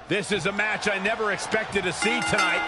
This is a match I never expected to see tonight.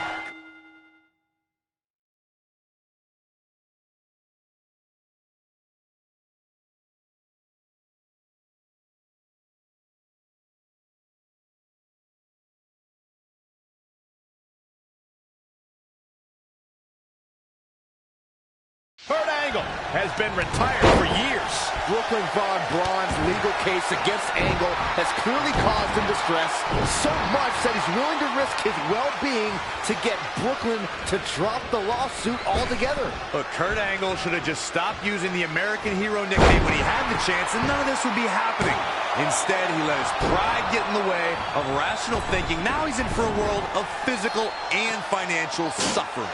Kurt Angle has been retired for years. Brooklyn Von Braun's legal case against Angle has clearly caused him distress, so much that he's willing to risk his well-being to get Brooklyn to drop the lawsuit altogether. Look, Kurt Angle should have just stopped using the American Hero nickname when he had the chance, and none of this would be happening. Instead, he let his pride get in the way of rational thinking. Now he's in for a world of physical and financial suffering.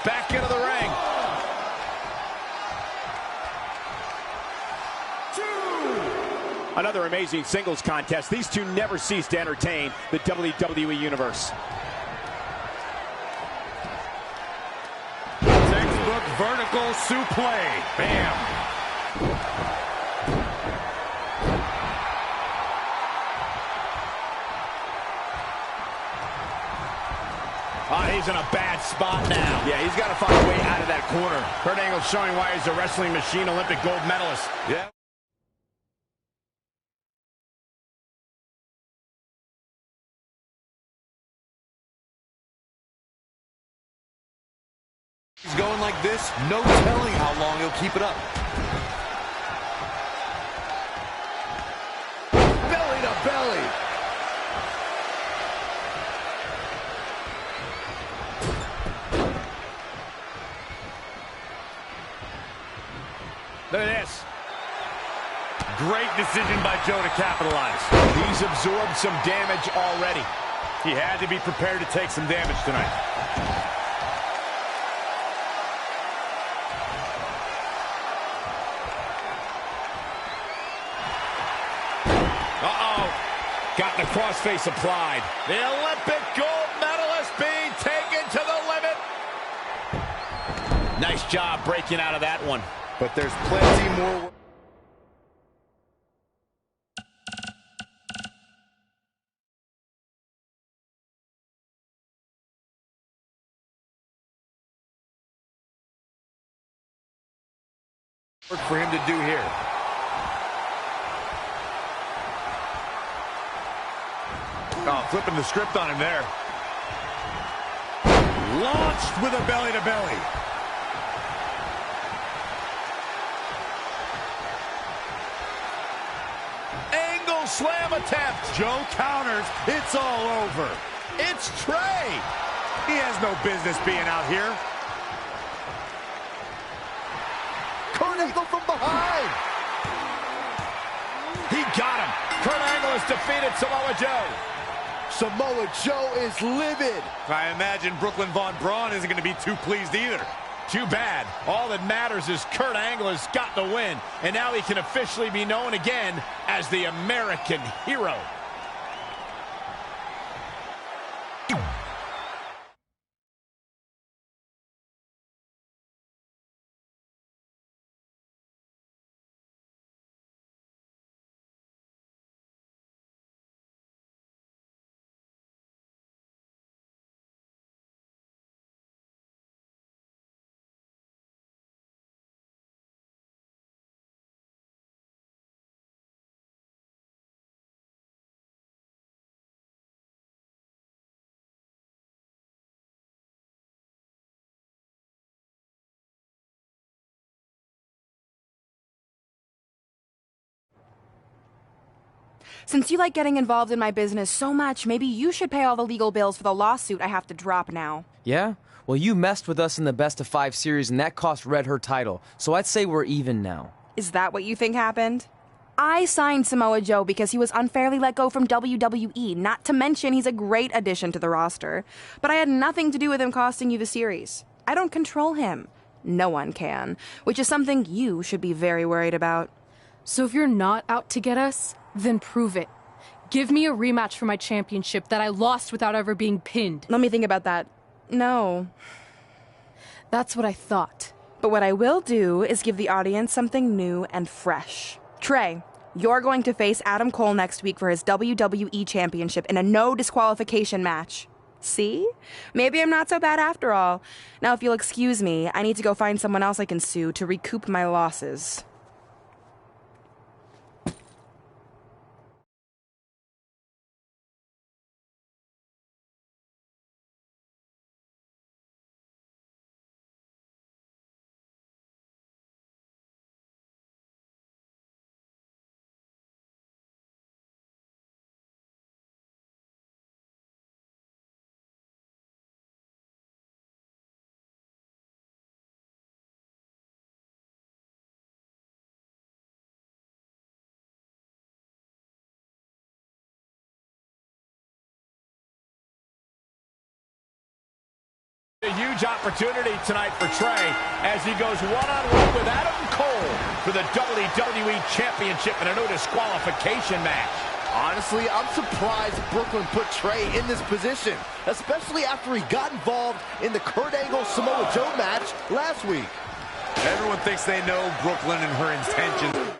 Back into the ring. Another amazing singles contest. These two never cease to entertain the WWE Universe. Textbook vertical suplex. Bam. He's in a bad spot now. Yeah, he's got to find a way out of that corner. Kurt Angle showing why he's a wrestling machine Olympic gold medalist. Yeah. He's going like this, no telling how long he'll keep it up. Belly to belly. Look at this. Great decision by Joe to capitalize. He's absorbed some damage already. He had to be prepared to take some damage tonight. Got the crossface applied. The Olympic gold medalist being taken to the limit. Nice job breaking out of that one. But there's plenty more. Work for him to do here. Oh, flipping the script on him there. Launched with a belly-to-belly. Angle slam attempt. Joe counters. It's all over. It's Trey. He has no business being out here. Kurt Angle from behind. He got him. Kurt Angle has defeated Samoa Joe. Samoa Joe is livid. I imagine Brooklyn Von Braun isn't going to be too pleased either. Too bad. All that matters is Kurt Angle has got the win, and now he can officially be known again as the American Hero. Since you like getting involved in my business so much, maybe you should pay all the legal bills for the lawsuit I have to drop now. Yeah? Well, you messed with us in the Best of 5 series, and that cost Red her title, so I'd say we're even now. Is that what you think happened? I signed Samoa Joe because he was unfairly let go from WWE, not to mention he's a great addition to the roster. But I had nothing to do with him costing you the series. I don't control him. No one can, which is something you should be very worried about. So if you're not out to get us, then prove it. Give me a rematch for my championship that I lost without ever being pinned. Let me think about that. No. That's what I thought. But what I will do is give the audience something new and fresh. Trey, You're going to face Adam Cole next week for his WWE Championship in a no disqualification match. See? Maybe I'm not so bad after all. Now, if you'll excuse me, I need to go find someone else I can sue to recoup my losses. A huge opportunity tonight for Trey as he goes one-on-one with Adam Cole for the WWE Championship in a no disqualification match. Honestly, I'm surprised Brooklyn put Trey in this position, especially after he got involved in the Kurt Angle Samoa Joe match last week. Everyone thinks they know Brooklyn and her intentions.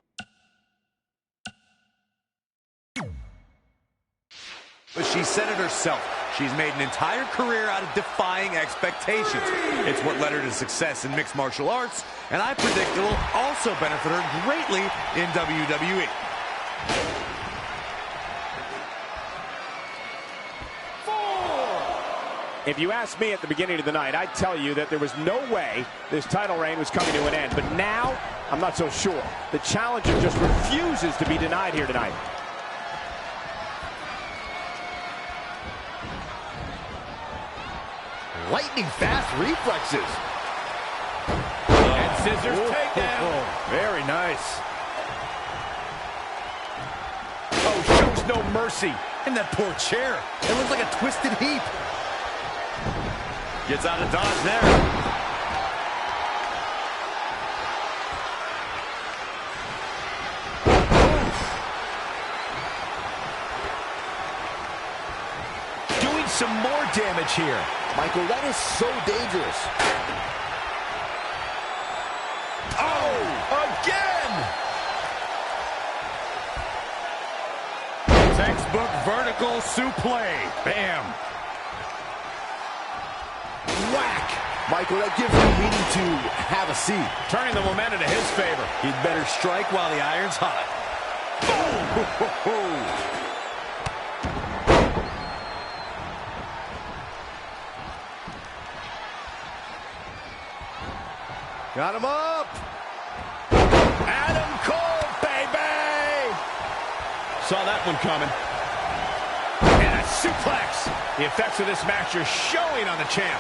But she said it herself. She's made an entire career out of defying expectations. It's what led her to success in mixed martial arts, and I predict it will also benefit her greatly in WWE. If you asked me at the beginning of the night, I'd tell you that there was no way this title reign was coming to an end. But now, I'm not so sure. The challenger just refuses to be denied here tonight. Lightning fast reflexes. And scissors takedown. Very nice. Oh, shows no mercy. And that poor chair. It looks like a twisted heap. Gets out of dodge there. Some more damage here. Michael, that is so dangerous. Oh, again! Textbook vertical suplex. Bam. Whack. Michael, that gives me meaning to have a seat. Turning the momentum to his favor. He'd better strike while the iron's hot. Boom. Got him up. Adam Cole, baby! Saw that one coming. And a suplex. The effects of this match are showing on the champ.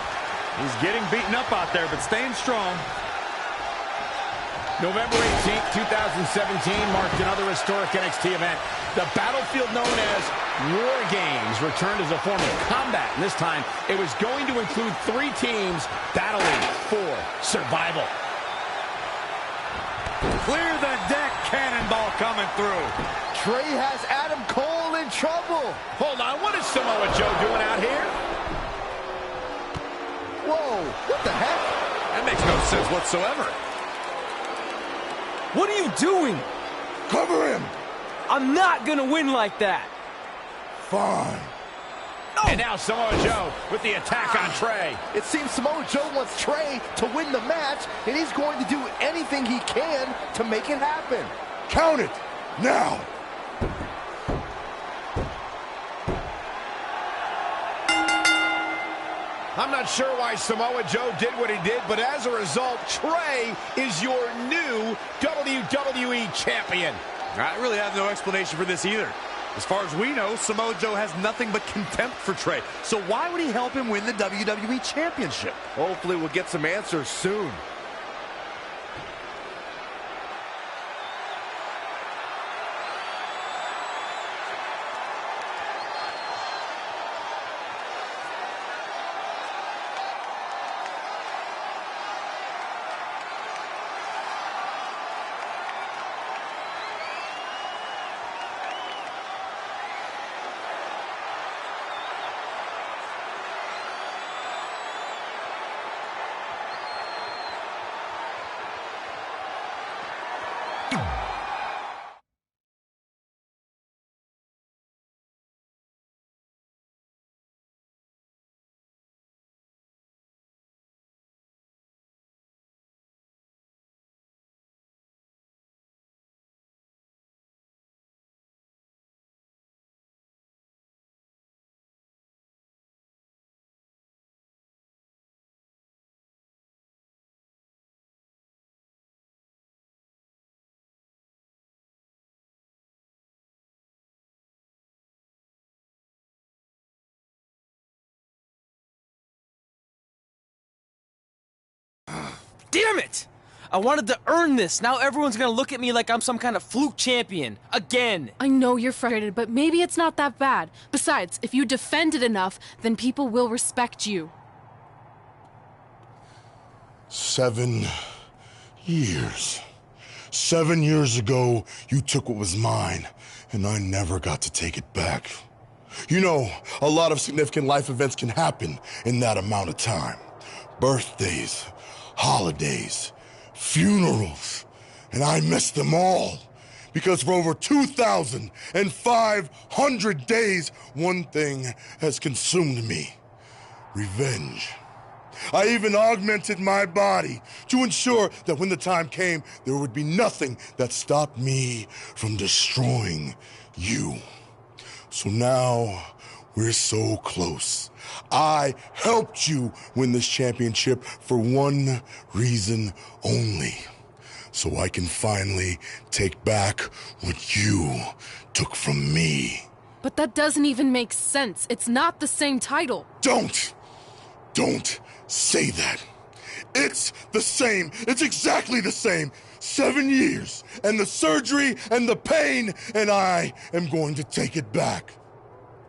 He's getting beaten up out there, but staying strong. November 18th, 2017 marked another historic NXT event. The battlefield known as War Games returned as a form of combat. And this time, it was going to include 3 teams battling for survival. Clear the deck, cannonball coming through. Trey has Adam Cole in trouble. Hold on, what is Samoa Joe doing out here? Whoa, what the heck? That makes no sense whatsoever. What are you doing? Cover him. I'm not gonna win like that. Fine. And now Samoa Joe with the attack on Trey. It seems Samoa Joe wants Trey to win the match, and he's going to do anything he can to make it happen. Count it, now. I'm not sure why Samoa Joe did what he did, but as a result, Trey is your new WWE Champion. I really have no explanation for this either. As far as we know, Samoa Joe has nothing but contempt for Trey. So why would he help him win the WWE Championship? Hopefully we'll get some answers soon. Damn it! I wanted to earn this. Now everyone's gonna look at me like I'm some kind of fluke champion. Again! I know you're frustrated, but maybe it's not that bad. Besides, if you defend it enough, then people will respect you. 7 years. 7 years ago, you took what was mine, and I never got to take it back. You know, a lot of significant life events can happen in that amount of time. Birthdays, holidays, funerals, and I missed them all. Because for over 2,500 days, one thing has consumed me: revenge. I even augmented my body to ensure that when the time came, there would be nothing that stopped me from destroying you. So now, we're so close. I helped you win this championship for one reason only. So I can finally take back what you took from me. But that doesn't even make sense. It's not the same title. Don't say that. It's the same. It's exactly the same. 7 years, and the surgery, and the pain, and I am going to take it back.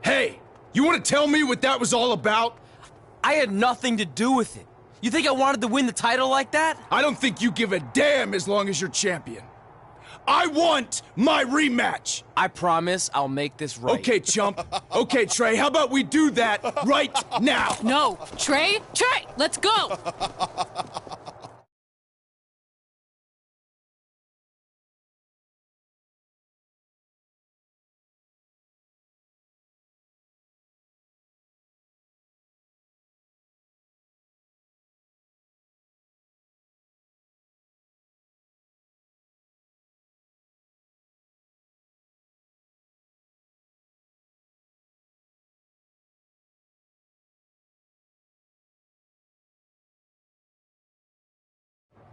Hey, you want to tell me what that was all about? I had nothing to do with it. You think I wanted to win the title like that? I don't think you give a damn as long as you're champion. I want my rematch! I promise I'll make this right. Okay, chump. Okay, Trey, how about we do that right now? No, Trey, let's go!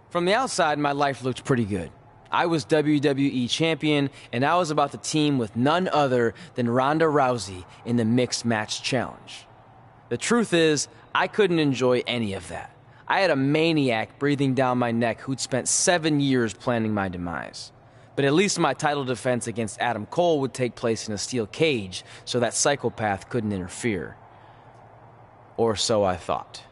From the outside, my life looked pretty good. I was WWE champion, and I was about to team with none other than Ronda Rousey in the Mixed Match Challenge. The truth is, I couldn't enjoy any of that. I had a maniac breathing down my neck who'd spent 7 years planning my demise. But at least my title defense against Adam Cole would take place in a steel cage, so that psychopath couldn't interfere. Or so I thought.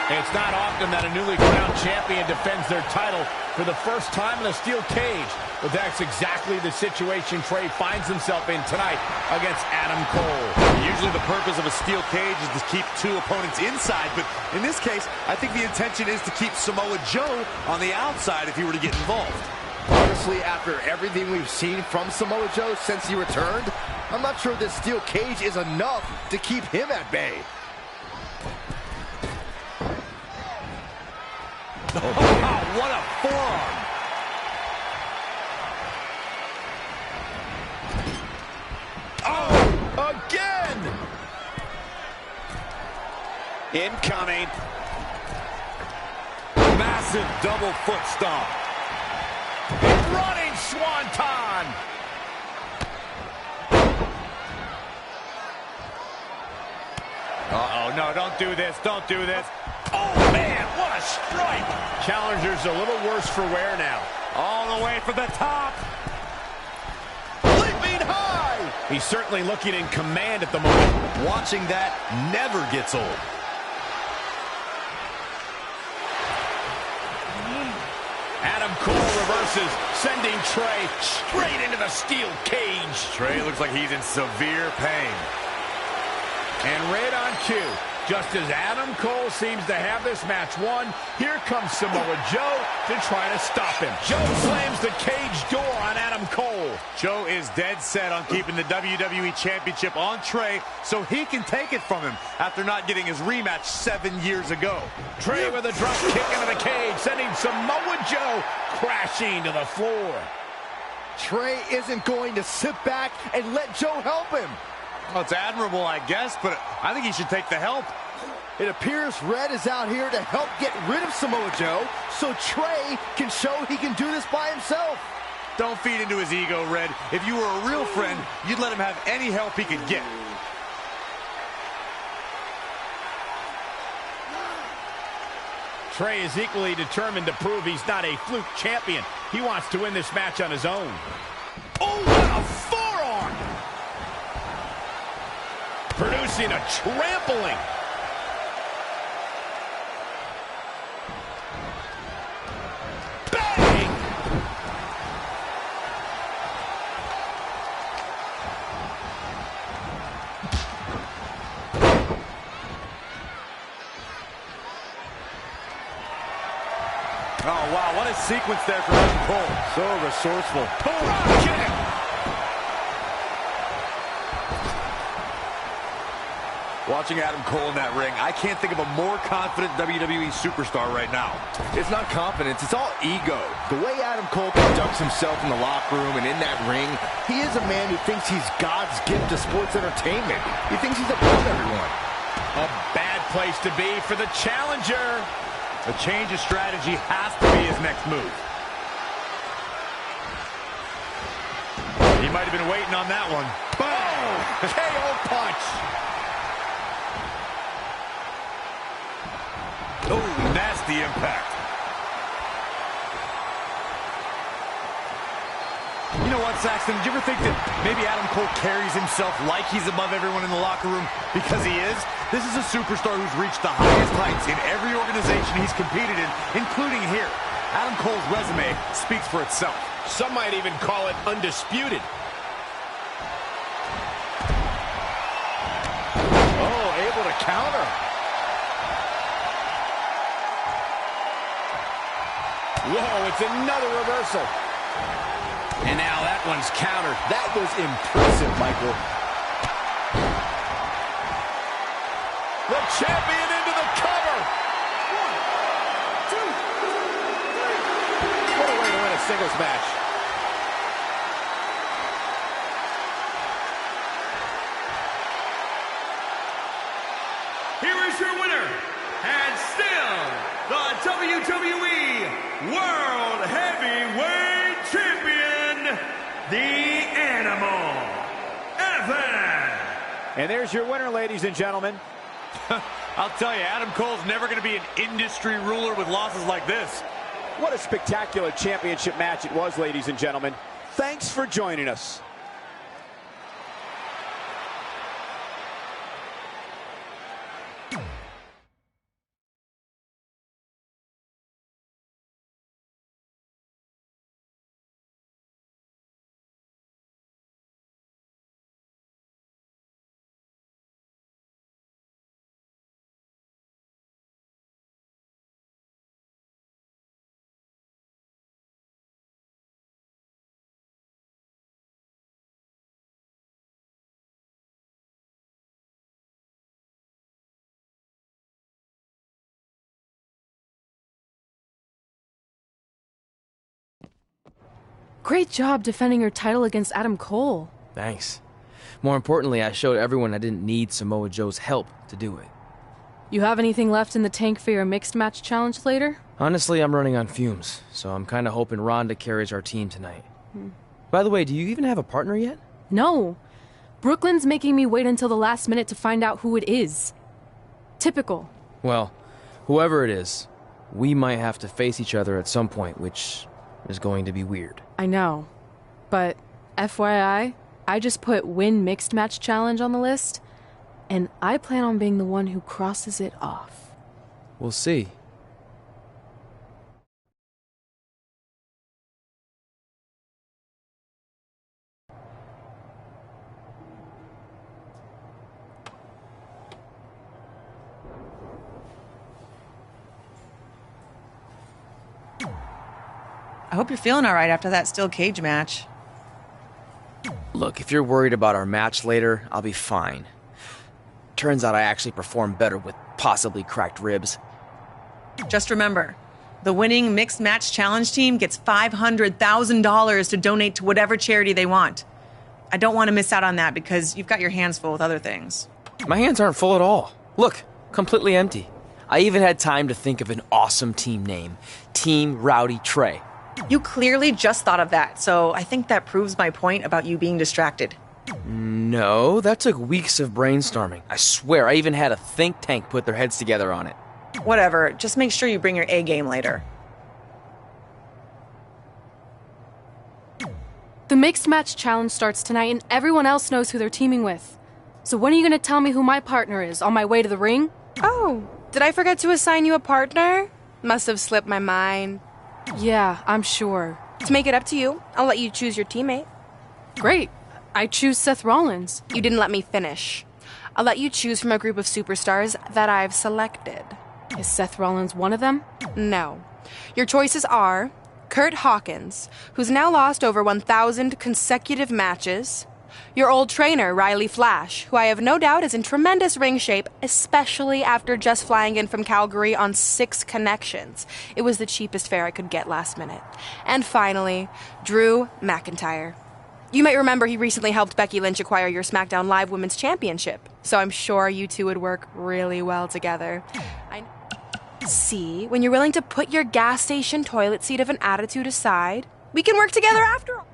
It's not often that a newly crowned champion defends their title for the first time in a steel cage, but that's exactly the situation Trey finds himself in tonight against Adam Cole. Usually the purpose of a steel cage is to keep two opponents inside, but in this case, I think the intention is to keep Samoa Joe on the outside if he were to get involved. Honestly, after everything we've seen from Samoa Joe since he returned, I'm not sure this steel cage is enough to keep him at bay. Oh, wow, what a forearm. Oh, again! Incoming. Massive double foot stomp. Running swanton! Uh-oh, no, don't do this, don't do this. Oh, man, what a strike! Challenger's a little worse for wear now. All the way from the top. Leaping high! He's certainly looking in command at the moment. Watching that never gets old. Adam Cole reverses, sending Trey straight into the steel cage. Trey looks like he's in severe pain. And right on cue, Just as Adam Cole seems to have this match won, here comes Samoa Joe to try to stop him. Joe slams the cage door on Adam Cole. Joe is dead set on keeping the WWE Championship on Trey so he can take it from him after not getting his rematch 7 years ago. Trey with a drop kick into the cage, sending Samoa Joe crashing to the floor. Trey isn't going to sit back and let Joe help him. Well, it's admirable, I guess, but I think he should take the help. It appears Red is out here to help get rid of Samoa Joe so Trey can show he can do this by himself. Don't feed into his ego, Red. If you were a real friend, you'd let him have any help he could get. Trey is equally determined to prove he's not a fluke champion. He wants to win this match on his own. Oh, what a forearm! Producing a trampling. Bang! Oh, wow, what a sequence there for Adam Cole. So resourceful. Hurrah kick! Watching Adam Cole in that ring, I can't think of a more confident WWE superstar right now. It's not confidence, it's all ego. The way Adam Cole conducts himself in the locker room and in that ring, he is a man who thinks he's God's gift to sports entertainment. He thinks he's above everyone. A bad place to be for the challenger. A change of strategy has to be his next move. He might have been waiting on that one. Boom! KO punch. Oh, nasty impact. You know what, Saxton? Did you ever think that maybe Adam Cole carries himself like he's above everyone in the locker room? Because he is. This is a superstar who's reached the highest heights in every organization he's competed in, including here. Adam Cole's resume speaks for itself. Some might even call it undisputed. Oh, able to counter. Whoa, it's another reversal. And now that one's countered. That was impressive, Michael. The champion into the cover. 1, 2, 3. What a way to win a singles match. Here is your winner, and still the WWE World Heavyweight Champion, The Animal, Evan. And there's your winner, ladies and gentlemen. I'll tell you, Adam Cole's never going to be an industry ruler with losses like this. What a spectacular championship match it was, ladies and gentlemen. Thanks for joining us. Great job defending your title against Adam Cole. Thanks. More importantly, I showed everyone I didn't need Samoa Joe's help to do it. You have anything left in the tank for your mixed match challenge later? Honestly, I'm running on fumes, so I'm kind of hoping Ronda carries our team tonight. By the way, do you even have a partner yet? No. Brooklyn's making me wait until the last minute to find out who it is. Typical. Well, whoever it is, we might have to face each other at some point, which is going to be weird. I know. But FYI, I just put win mixed match challenge on the list, and I plan on being the one who crosses it off. We'll see. hope you're feeling all right after that steel cage match. Look, if you're worried about our match later, I'll be fine. Turns out I actually performed better with possibly cracked ribs. Just remember, the winning Mixed Match Challenge team gets $500,000 to donate to whatever charity they want. I don't want to miss out on that because you've got your hands full with other things. My hands aren't full at all. Look, completely empty. I even had time to think of an awesome team name. Team Rowdy Trey. You clearly just thought of that, so I think that proves my point about you being distracted. No, that took weeks of brainstorming. I swear, I even had a think tank put their heads together on it. Whatever, just make sure you bring your A game later. The Mixed Match Challenge starts tonight and everyone else knows who they're teaming with. So when are you going to tell me who my partner is on my way to the ring? Oh, did I forget to assign you a partner? Must have slipped my mind. Yeah, I'm sure. To make it up to you, I'll let you choose your teammate. Great. I choose Seth Rollins. You didn't let me finish. I'll let you choose from a group of superstars that I've selected. Is Seth Rollins one of them? No. Your choices are Kurt Hawkins, who's now lost over 1,000 consecutive matches. Your old trainer, Riley Flash, who I have no doubt is in tremendous ring shape, especially after just flying in from Calgary on 6 connections. It was the cheapest fare I could get last minute. And finally, Drew McIntyre. You might remember he recently helped Becky Lynch acquire your SmackDown Live Women's Championship, so I'm sure you two would work really well together. See, when you're willing to put your gas station toilet seat of an attitude aside, we can work together after all.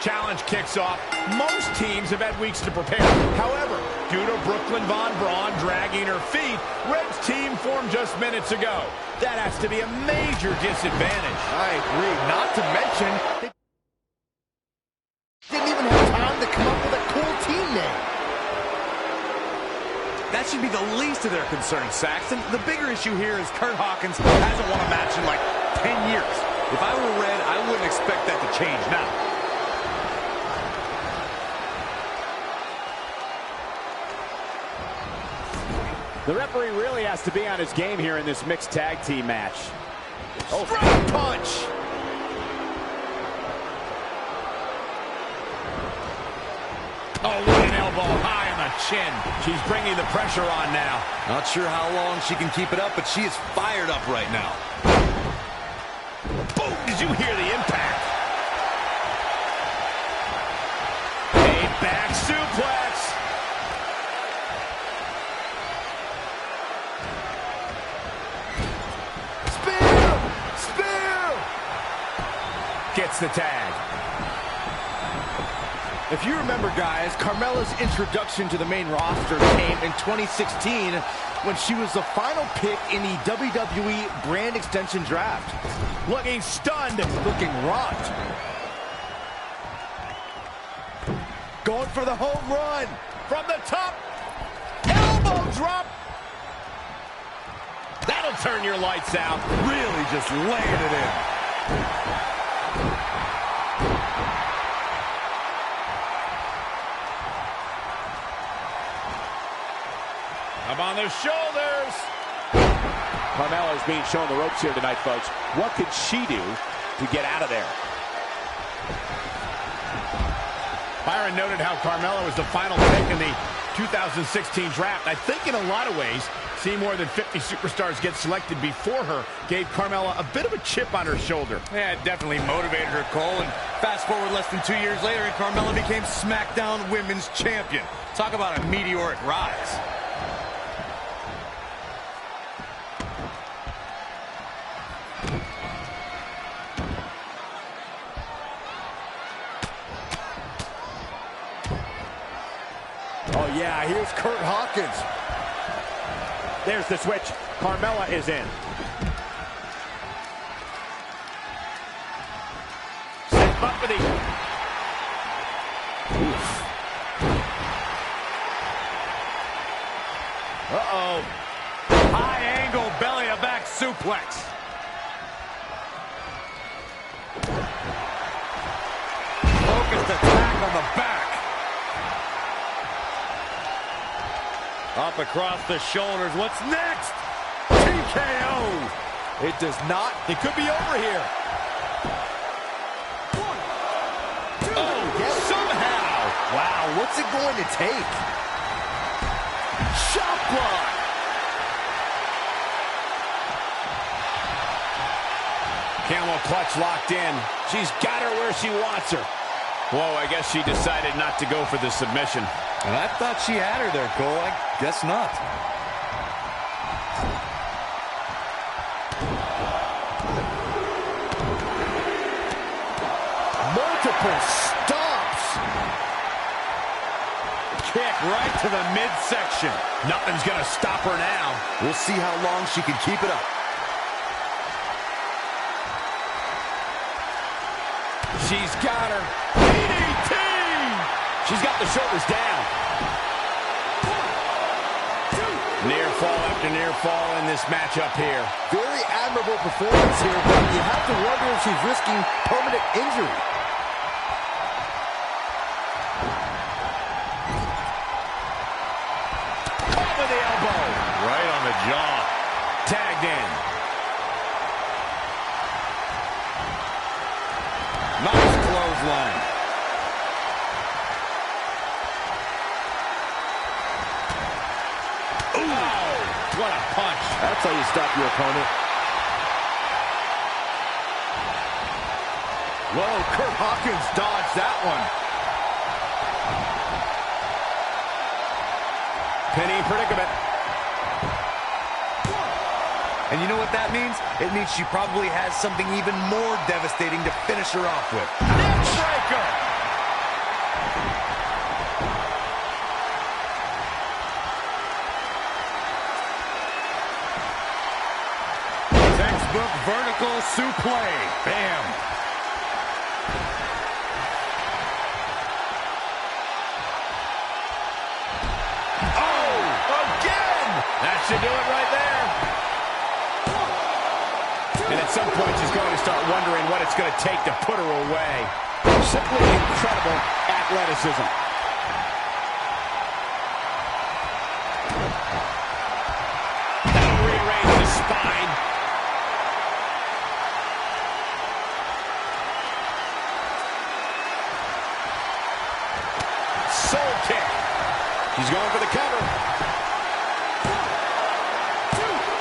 Challenge kicks off. Most teams have had weeks to prepare. However, due to Brooklyn Von Braun dragging her feet, Red's team formed just minutes ago. That has to be a major disadvantage. I agree. Not to mention, they didn't even have time to come up with a cool team name. That should be the least of their concerns, Saxton. The bigger issue here is Kurt Hawkins hasn't won a match in like 10 years. If I were Red, I wouldn't expect that to change now. The referee really has to be on his game here in this mixed tag team match. Oh, straight punch. Oh, what an elbow high on the chin. She's bringing the pressure on now. Not sure how long she can keep it up, but she is fired up right now. Boom! Did you hear the impact? A back suplex. Gets the tag. If you remember, guys, Carmella's introduction to the main roster came in 2016 when she was the final pick in the WWE brand extension draft. Looking stunned. Looking rocked. Going for the home run. From the top. Elbow drop. That'll turn your lights out. Really just laying it in. Up on the shoulders. Carmella is being shown the ropes here tonight, folks. What could she do to get out of there? Byron noted how Carmella was the final pick in the 2016 draft. I think in a lot of ways, seeing more than 50 superstars get selected before her gave Carmella a bit of a chip on her shoulder. Yeah, it definitely motivated her, Cole. And fast forward less than 2 years later, and Carmella became SmackDown Women's Champion. Talk about a meteoric rise. Oh, yeah, here's Kurt Hawkins. There's the switch. Carmella is in. Set up for the... Uh-oh. High angle belly-to-back suplex. Focused attack on the back. Up across the shoulders. What's next? TKO. It does not. It could be over here. Somehow. Wow, what's it going to take? Shot block. Camel clutch locked in. She's got her where she wants her. Whoa, I guess she decided not to go for the submission. And I thought she had her there, Cole. I guess not. Multiple stops. Kick right to the midsection. Nothing's going to stop her now. We'll see how long she can keep it up. She's got her. DDT! She's got the shoulders down. Near fall after near fall in this matchup here. Very admirable performance here, but you have to wonder if she's risking permanent injury. Over the elbow. Right on the jaw. Tagged in. Nice clothesline. Ooh, what a punch. That's how you stop your opponent. Whoa, Kurt Hawkins dodged that one. Penny predicament. And you know what that means? It means she probably has something even more devastating to finish her off with. Neckbreaker! Textbook vertical suplex. Bam! Oh, again! That should do it right there. And at some point, she's going to start wondering what it's going to take to put her away. Simply incredible athleticism. That'll rearrange the spine. Soul kick. She's going for the cover.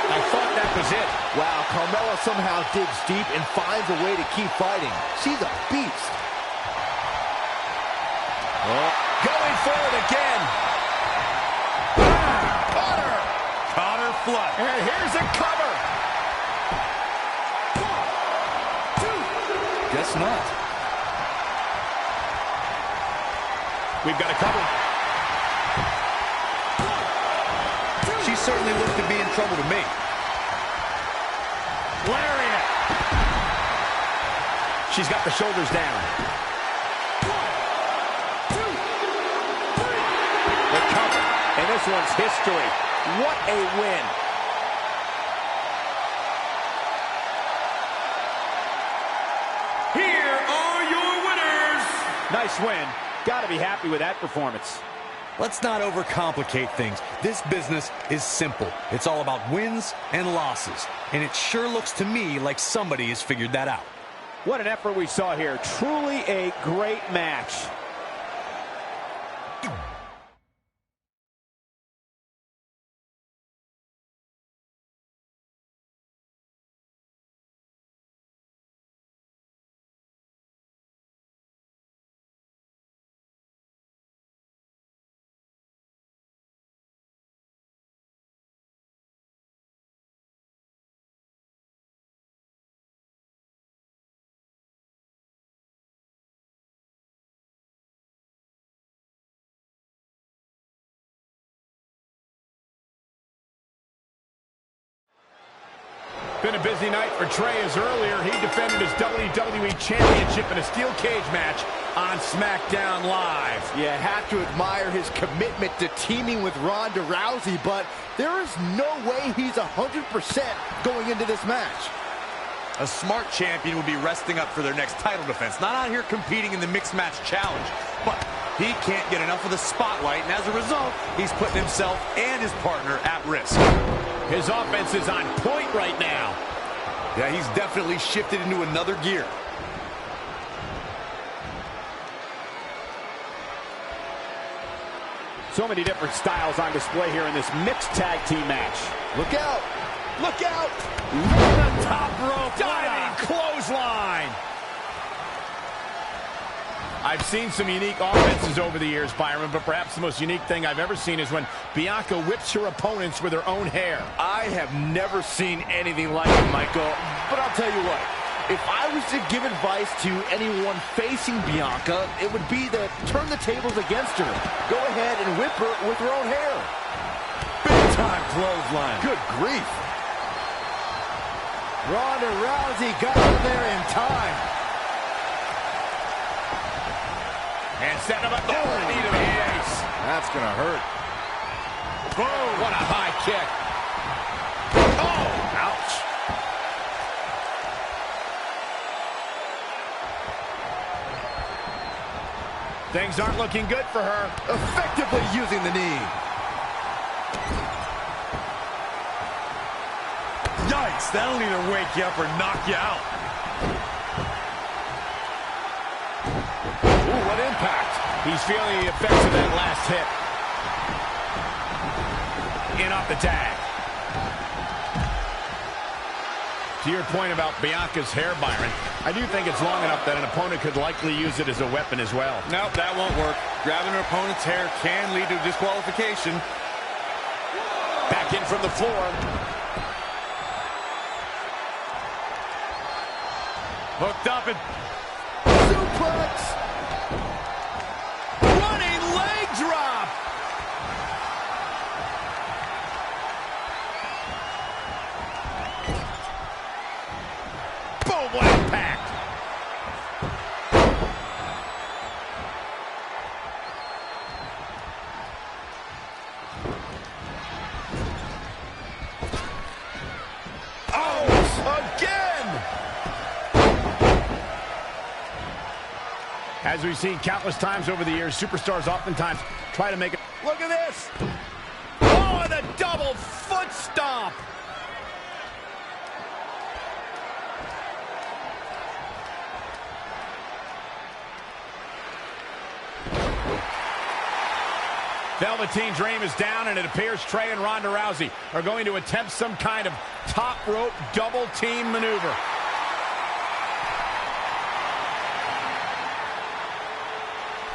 I thought that was it. Wow, Carmella somehow digs deep and finds a way to keep fighting. She's a beast. Oh, going for it again. Caught her. Caught her flush. And here's a cover. Guess not. We've got a cover. She certainly looked to be in trouble to me. Lariat. She's got the shoulders down. The cover. And this one's history. What a win. Here are your winners. Nice win. Got to be happy with that performance. Let's not overcomplicate things. This business is simple. It's all about wins and losses. And it sure looks to me like somebody has figured that out. What an effort we saw here. Truly a great match. Been a busy night for Trey, as earlier he defended his WWE Championship in a steel cage match on SmackDown Live. You have to admire his commitment to teaming with Ronda Rousey, but there is no way he's 100% going into this match. A smart champion would be resting up for their next title defense, not out here competing in the mixed match challenge. But he can't get enough of the spotlight, and as a result, he's putting himself and his partner at risk. His offense is on point right now. Yeah, he's definitely shifted into another gear. So many different styles on display here in this mixed tag team match. Look out! Look out! The top rope, diving clothesline. I've seen some unique offenses over the years, Byron, but perhaps the most unique thing I've ever seen is when Bianca whips her opponents with her own hair. I have never seen anything like it, Michael. But I'll tell you what, if I was to give advice to anyone facing Bianca, it would be to turn the tables against her. Go ahead and whip her with her own hair. Big time clothesline. Good grief. Ronda Rousey got her there in time. And set him up there for a knee to the face. That's going to hurt. Boom! What a high kick. Oh! Ouch. Things aren't looking good for her. Effectively using the knee. Yikes, that'll either wake you up or knock you out. Ooh, what impact. He's feeling the effects of that last hit. In off the tag. To your point about Bianca's hair, Byron, I do think it's long enough that an opponent could likely use it as a weapon as well. Nope, that won't work. Grabbing an opponent's hair can lead to disqualification. Back in from the floor. Hooked up and suplex. Running leg drop. Boom, what impact. Oh, again. As we've seen countless times over the years, superstars oftentimes try to make it. Look at this. Oh, and the double foot stomp. Velveteen Dream is down, and it appears Trey and Ronda Rousey are going to attempt some kind of top rope double team maneuver.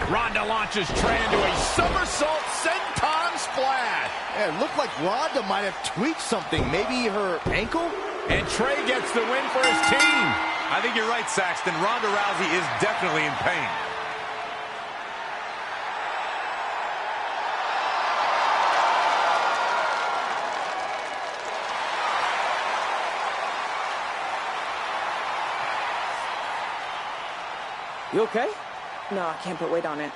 Ronda launches Trey into a somersault senton splash. Yeah, it looked like Ronda might have tweaked something. Maybe her ankle? And Trey gets the win for his team. I think you're right, Saxton. Ronda Rousey is definitely in pain. You okay? No, I can't put weight on it.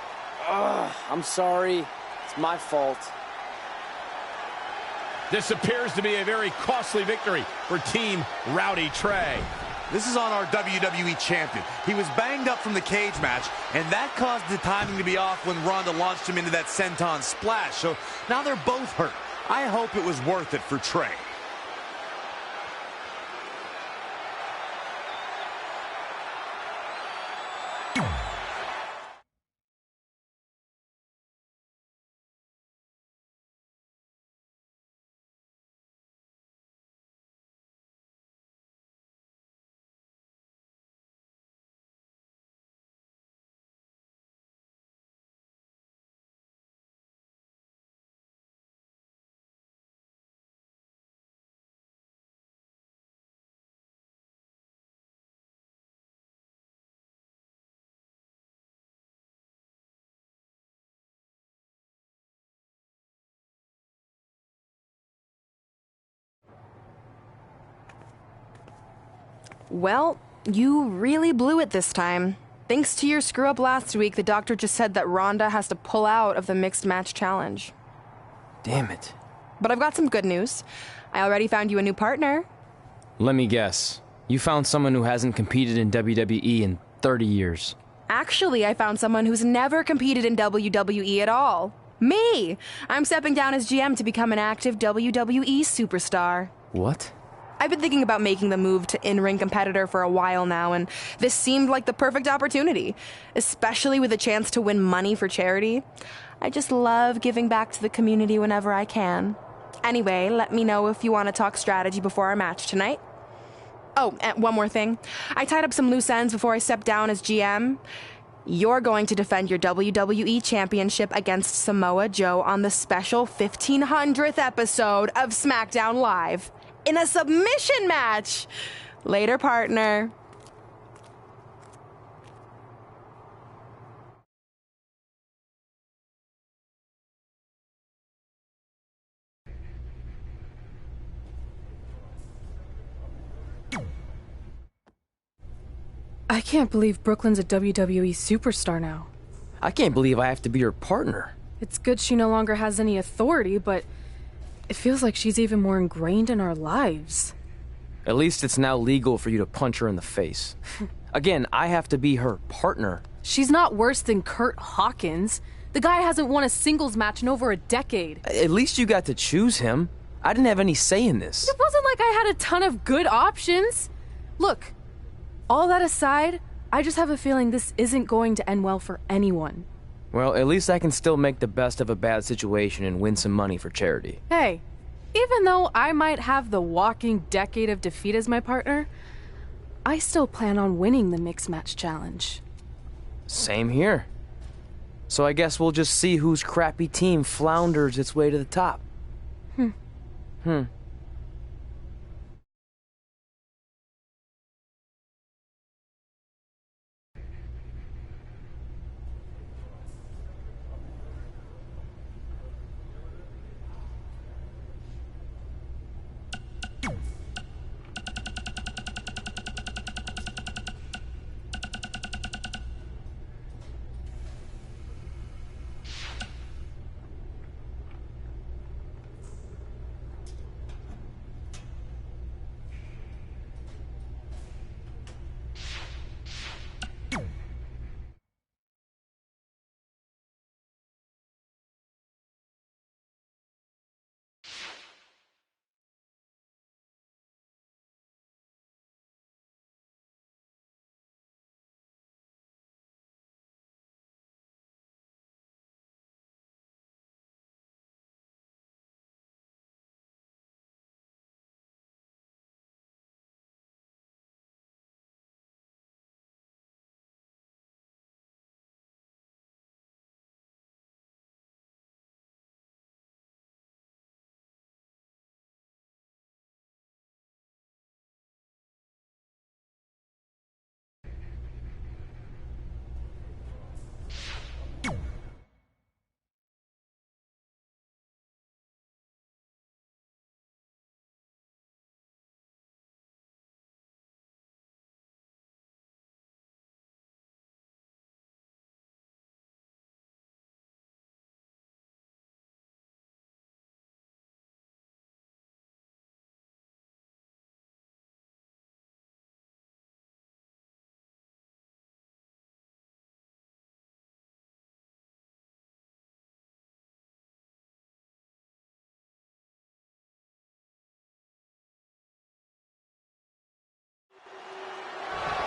I'm sorry. It's my fault. This appears to be a very costly victory for Team Rowdy Trey. This is on our WWE champion. He was banged up from the cage match, and that caused the timing to be off when Ronda launched him into that senton splash. So now they're both hurt. I hope it was worth it for Trey. Well, you really blew it this time. Thanks to your screw-up last week, the doctor just said that Ronda has to pull out of the Mixed Match Challenge. Damn it. But I've got some good news. I already found you a new partner. Let me guess. You found someone who hasn't competed in WWE in 30 years. Actually, I found someone who's never competed in WWE at all. Me! I'm stepping down as GM to become an active WWE superstar. What? I've been thinking about making the move to in-ring competitor for a while now, and this seemed like the perfect opportunity, especially with a chance to win money for charity. I just love giving back to the community whenever I can. Anyway, let me know if you want to talk strategy before our match tonight. Oh, and one more thing. I tied up some loose ends before I stepped down as GM. You're going to defend your WWE Championship against Samoa Joe on the special 1500th episode of SmackDown Live in a submission match. Later, partner. I can't believe Brooklyn's a WWE superstar now. I can't believe I have to be her partner. It's good she no longer has any authority, but it feels like she's even more ingrained in our lives. At least it's now legal for you to punch her in the face. Again, I have to be her partner. She's not worse than Kurt Hawkins. The guy hasn't won a singles match in over a decade. At least you got to choose him. I didn't have any say in this. It wasn't like I had a ton of good options. Look, all that aside, I just have a feeling this isn't going to end well for anyone. Well, at least I can still make the best of a bad situation and win some money for charity. Hey, even though I might have the walking decade of defeat as my partner, I still plan on winning the Mixed Match Challenge. Same here. So I guess we'll just see whose crappy team flounders its way to the top.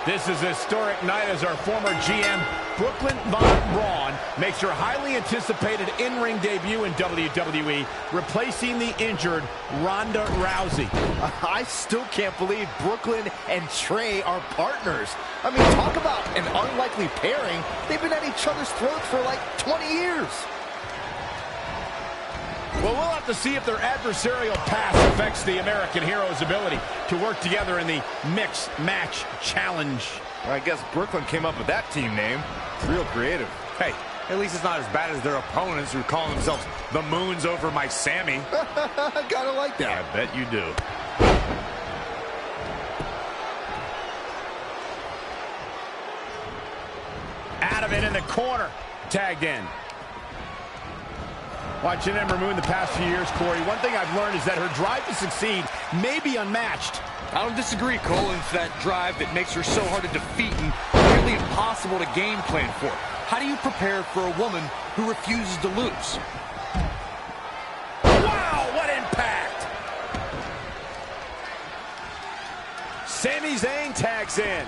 This is a historic night as our former GM, Brooklyn Von Braun, makes her highly anticipated in-ring debut in WWE, replacing the injured Ronda Rousey. I still can't believe Brooklyn and Trey are partners. I mean, talk about an unlikely pairing. They've been at each other's throats for like 20 years. Well, we'll have to see if their adversarial past affects the American Hero's ability to work together in the Mixed Match Challenge. Well, I guess Brooklyn came up with that team name. It's real creative. Hey, at least it's not as bad as their opponents who call themselves the Moons over my Sammy. Kinda like that. I bet you do. the corner. Tagged in. Watching Ember Moon the past few years, Corey, one thing I've learned is that her drive to succeed may be unmatched. I don't disagree, Cole. It's that drive that makes her so hard to defeat and nearly impossible to game plan for. How do you prepare for a woman who refuses to lose? Wow, what impact! Sami Zayn tags in.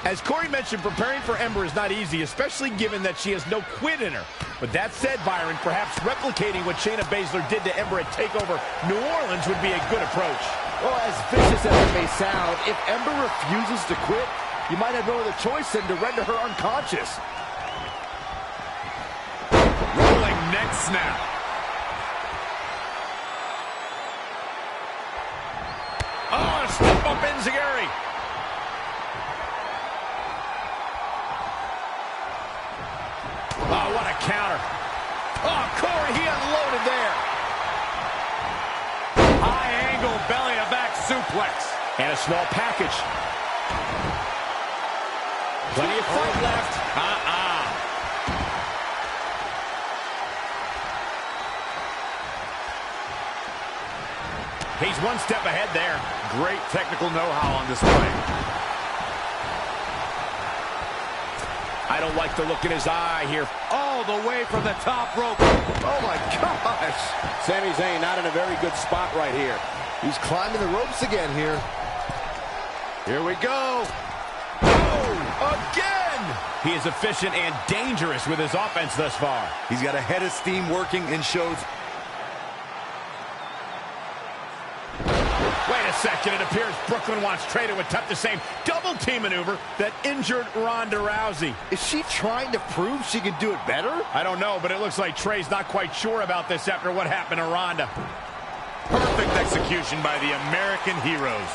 As Corey mentioned, preparing for Ember is not easy, especially given that she has no quit in her. But that said, Byron, perhaps replicating what Shayna Baszler did to Ember at TakeOver New Orleans would be a good approach. Well, as vicious as it may sound, if Ember refuses to quit, you might have no other choice than to render her unconscious. Rolling neck snap. Oh, step up Enziguri. Oh, what a counter. Oh, Corey, he unloaded there. High angle belly to back suplex. And a small package. Plenty of fight left. He's one step ahead there. Great technical know-how on display. I don't like the look in his eye here. All the way from the top rope. Oh, my gosh. Sami Zayn not in a very good spot right here. He's climbing the ropes again here. Here we go. Oh, again! He is efficient and dangerous with his offense thus far. He's got a head of steam working and shows. Wait a second, it appears Brooklyn wants Trey to attempt the same double team maneuver that injured Ronda Rousey. Is she trying to prove she can do it better? I don't know, but it looks like Trey's not quite sure about this after what happened to Ronda. Perfect execution by the American heroes.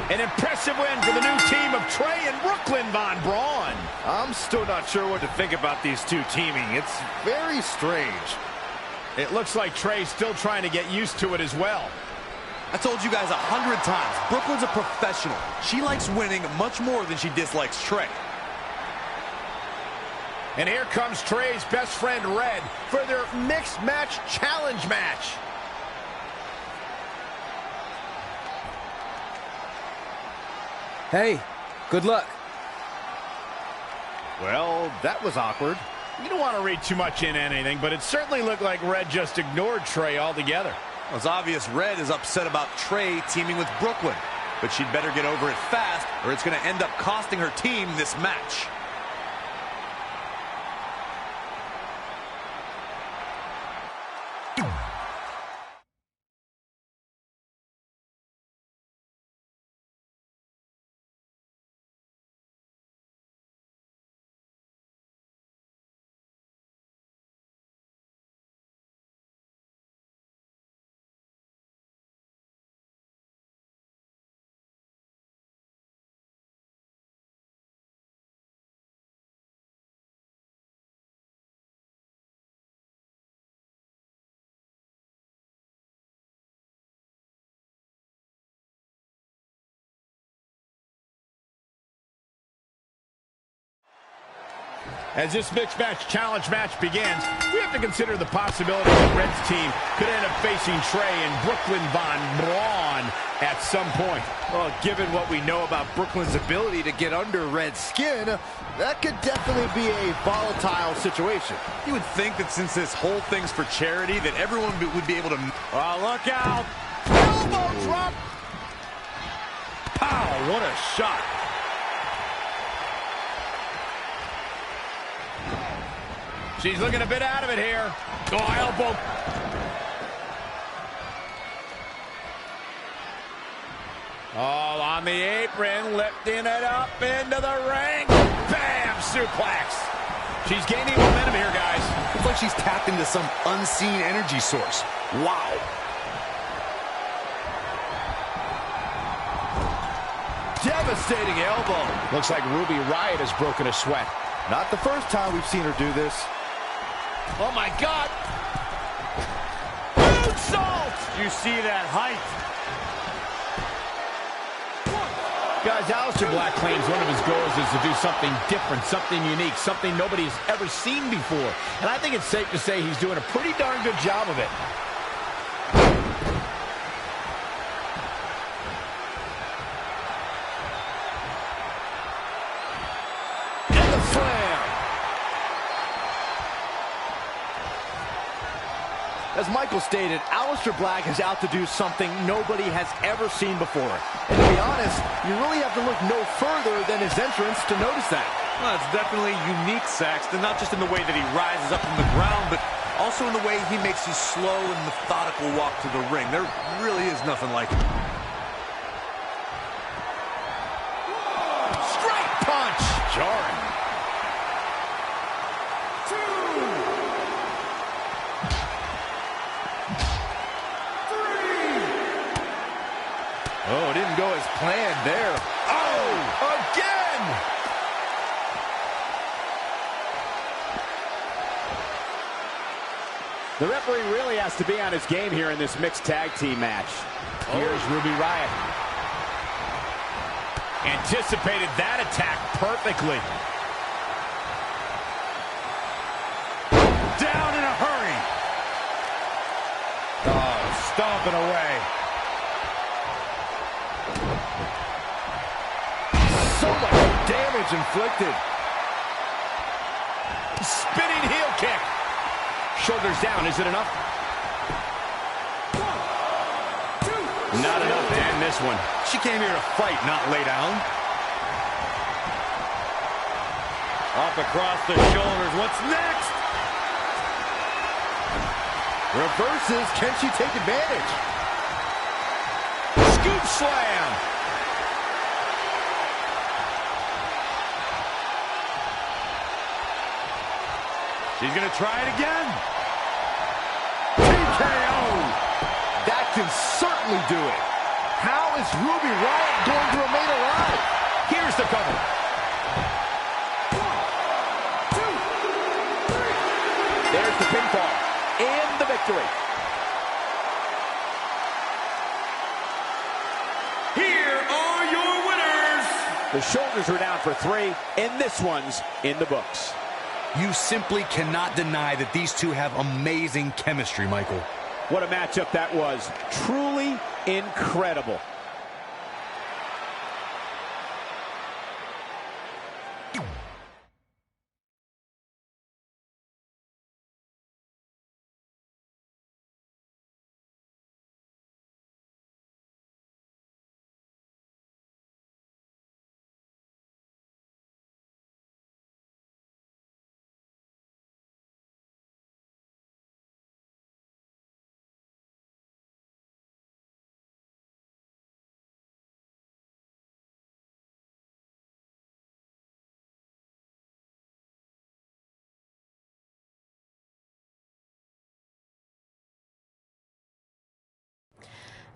An impressive win for the new team of Trey and Brooklyn Von Braun. I'm still not sure what to think about these two teaming. It's very strange. It looks like Trey's still trying to get used to it as well. I told you guys 100 times, Brooklyn's a professional. She likes winning much more than she dislikes Trey. And here comes Trey's best friend, Red, for their mixed match challenge match. Hey, good luck. Well, that was awkward. You don't want to read too much into anything, but it certainly looked like Red just ignored Trey altogether. Well, it's obvious Red is upset about Trey teaming with Brooklyn, but she'd better get over it fast or it's going to end up costing her team this match. As this mixed match challenge match begins, we have to consider the possibility that Red's team could end up facing Trey and Brooklyn Von Braun at some point. Well, given what we know about Brooklyn's ability to get under Red's skin, that could definitely be a volatile situation. You would think that since this whole thing's for charity, that everyone would be able to... Oh, look out! Elbow drop! Pow, what a shot! She's looking a bit out of it here. Oh, elbow. Oh, on the apron, lifting it up into the ring. Bam! Suplex. She's gaining momentum here, guys. It's like she's tapped into some unseen energy source. Wow. Devastating elbow. Looks like Ruby Riott has broken a sweat. Not the first time we've seen her do this. Oh, my God. Moonsault! You see that height. Guys, Aleister Black claims one of his goals is to do something different, something unique, something nobody's ever seen before. And I think it's safe to say he's doing a pretty darn good job of it. And the slam. As Michael stated, Aleister Black is out to do something nobody has ever seen before. And to be honest, you really have to look no further than his entrance to notice that. Well, it's definitely unique, Saxton, not just in the way that he rises up from the ground, but also in the way he makes his slow and methodical walk to the ring. There really is nothing like it. Straight punch! Jarring. Oh, it didn't go as planned there. Oh, again! The referee really has to be on his game here in this mixed tag team match. Here's Ruby Riott. Anticipated that attack perfectly. Down in a hurry. Oh, stomping away. So much damage inflicted. Spinning heel kick. Shoulders down, is it enough? Not enough to end this one. She came here to fight, not lay down. Up across the shoulders. What's next? Reverses. Can she take advantage? Scoop slam. She's going to try it again. TKO. That can certainly do it. How is Ruby Riott going to remain alive? Here's the cover. 1, 2, 3. There's the pinfall and the victory. Here are your winners. The shoulders are down for 3, and this one's in the books. You simply cannot deny that these two have amazing chemistry, Michael. What a matchup that was. Truly incredible.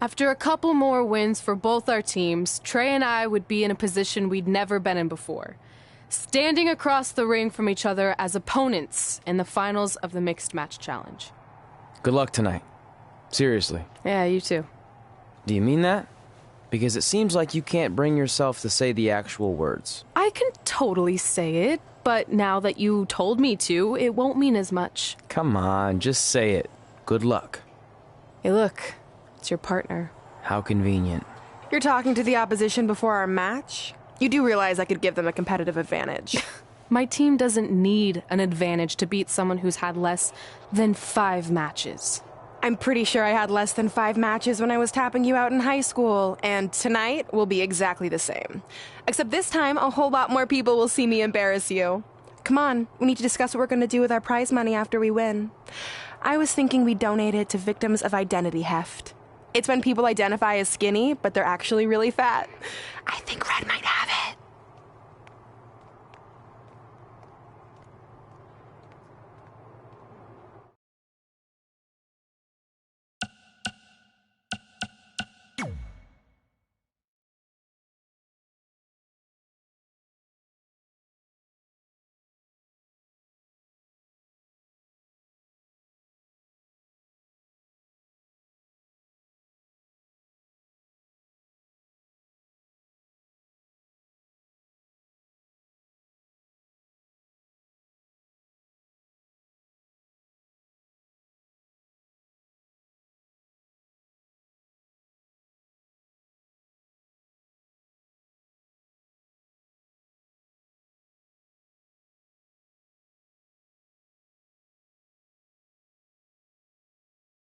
After a couple more wins for both our teams, Trey and I would be in a position we'd never been in before. Standing across the ring from each other as opponents in the finals of the Mixed Match Challenge. Good luck tonight. Seriously. Yeah, you too. Do you mean that? Because it seems like you can't bring yourself to say the actual words. I can totally say it, but now that you told me to, it won't mean as much. Come on, just say it. Good luck. Hey, look. It's your partner. How convenient. You're talking to the opposition before our match? You do realize I could give them a competitive advantage. My team doesn't need an advantage to beat someone who's had less than 5 matches. I'm pretty sure I had less than 5 matches when I was tapping you out in high school, and tonight will be exactly the same. Except this time, a whole lot more people will see me embarrass you. Come on, we need to discuss what we're going to do with our prize money after we win. I was thinking we'd donate it to victims of identity heft. It's when people identify as skinny, but they're actually really fat. I think Red might have it.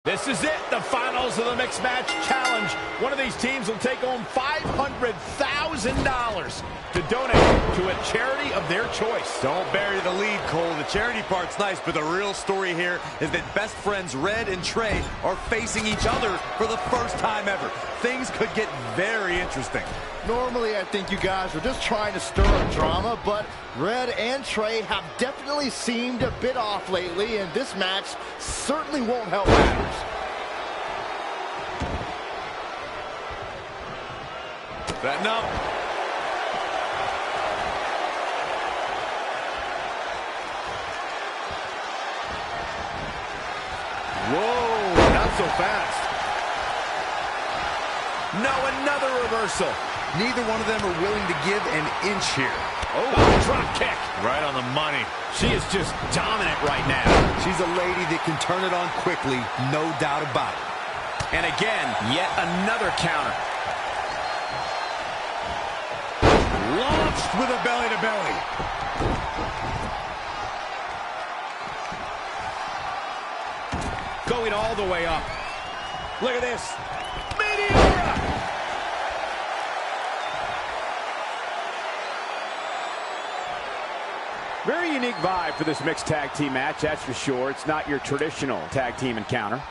This is it, the finals of the Mixed Match Challenge. One of these teams will take home $500,000 to donate to a charity of their choice. Don't bury the lead, Cole. The charity part's nice, but the real story here is that best friends Red and Trey are facing each other for the first time ever. Things could get very interesting. Normally, I think you guys are just trying to stir up drama, but Red and Trey have definitely seemed a bit off lately, and this match certainly won't help matters. Setting up. Whoa, not so fast. No, another reversal. Neither one of them are willing to give an inch here. Oh, drop kick. Right on the money. She is just dominant right now. She's a lady that can turn it on quickly, no doubt about it. And again, yet another counter. Launched with a belly-to-belly. Going all the way up. Look at this. Meteora! Very unique vibe for this mixed tag team match, that's for sure. It's not your traditional tag team encounter.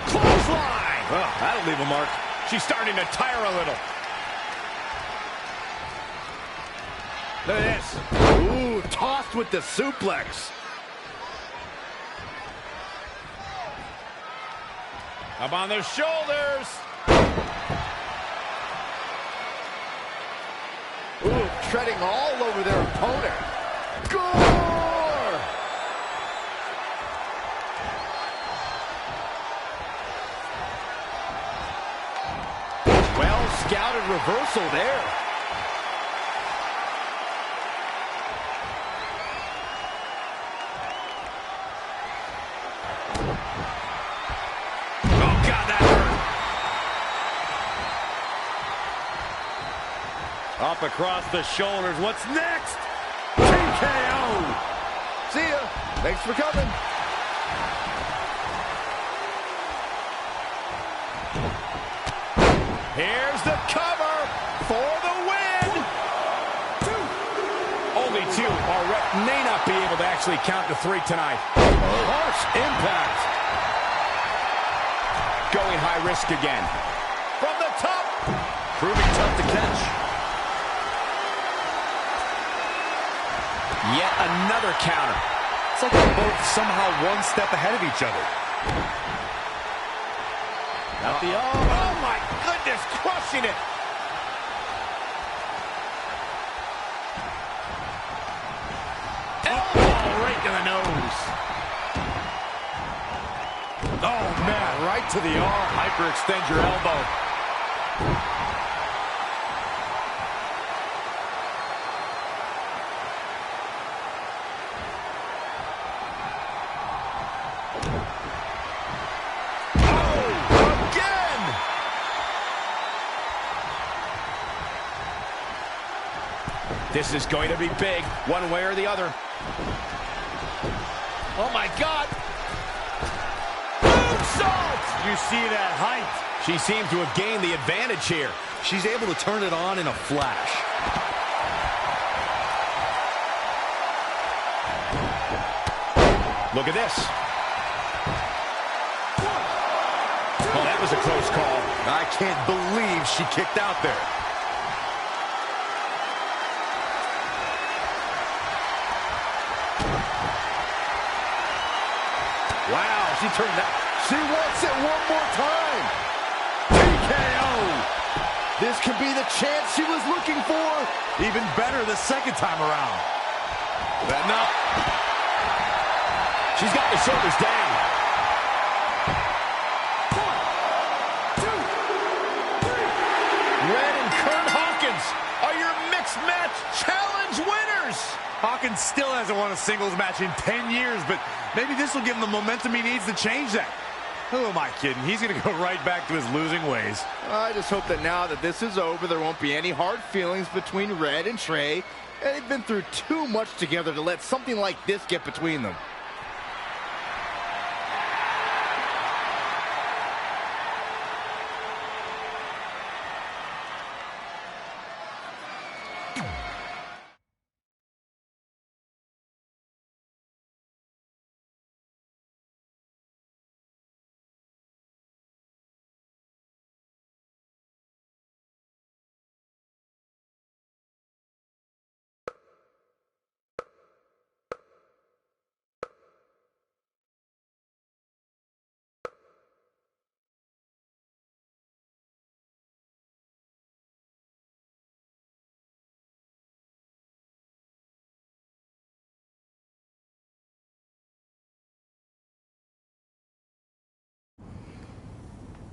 Clothesline! Well, that'll leave a mark. She's starting to tire a little. Look at this. Ooh, tossed with the suplex. Up on the shoulders. Ooh, treading all over their opponent. Gore! Well scouted reversal there. Up across the shoulders. What's next? TKO. See ya. Thanks for coming. Here's the cover for the win. Only two. Our rep may not be able to actually count to three tonight. Harsh impact. Going high risk again. From the top. Proving tough to catch. Yet another counter. It's like they're both somehow one step ahead of each other. Not the oh my goodness, crushing it. Elbow right to the nose. Oh man, right to the arm. Hyperextend your elbow. This is going to be big, one way or the other. Oh, my God. Moonsault! You see it at height. She seems to have gained the advantage here. She's able to turn it on in a flash. Look at this. Oh, that was a close call. I can't believe she kicked out there. Wow, she turned that. She wants it one more time. TKO. This could be the chance she was looking for. Even better the second time around. Setting up. She's got the shoulders down. 1, 2, 3. Red and Kurt Hawkins are your Mixed Match Challenge winners. Hawkins still hasn't won a singles match in 10 years, but maybe this will give him the momentum he needs to change that. Who am I kidding? He's going to go right back to his losing ways. I just hope that now that this is over, there won't be any hard feelings between Red and Trey. And they've been through too much together to let something like this get between them.